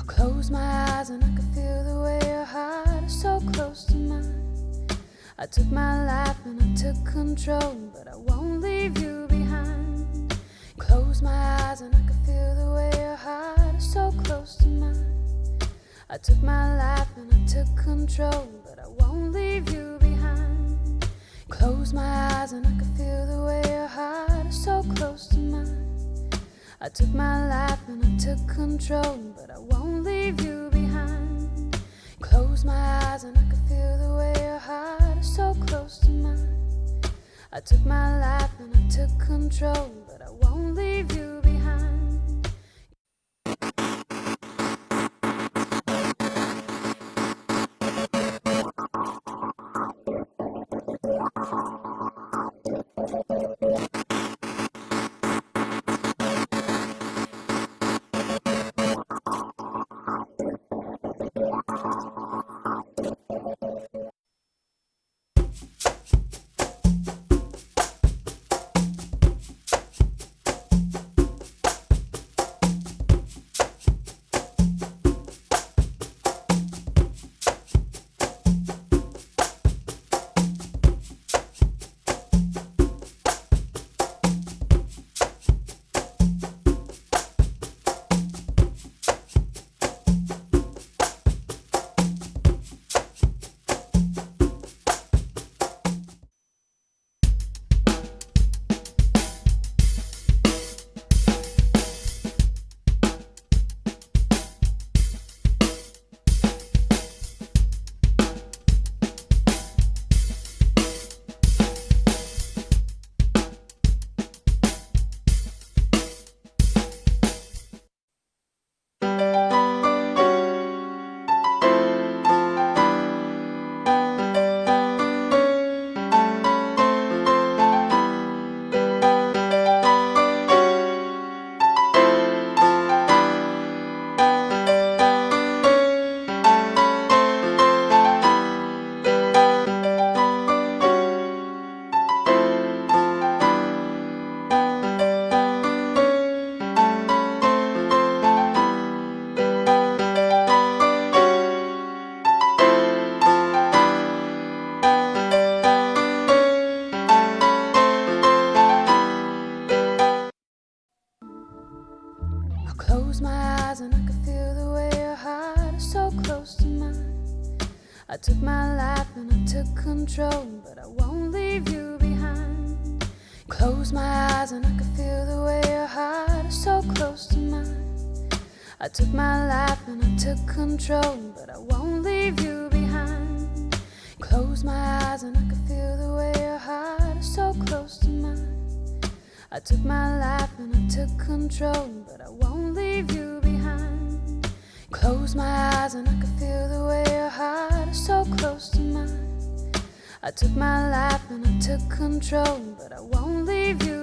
Close my eyes and I could feel the way your heart is so close to mine. I took my life and I took control, but I won't leave you behind. Close my eyes and I could feel the way your heart is so close to mine. I took my life and I took control, but I won't leave you behind. Close my eyes and I could feel the way your heart is so close to mine. I took my life and I took control, but I won't leave you behind. Close my eyes and I could feel the way your heart is so close to mine. I took my life and I took control, but I won't leave you behind. Close my eyes and I could feel the way your heart is so close to mine. I took my life and I took control, but I won't leave you behind. Close my eyes and I could feel the way your heart is so close to mine. I took my life and I took control, but I won't leave you behind. Close my eyes and I could feel the way your heart is so close to mine. I took my life and I took control, but I won't leave you behind. Close my eyes and I could feel the way your heart is so close to mine. I took my life and I took control, but I won't leave you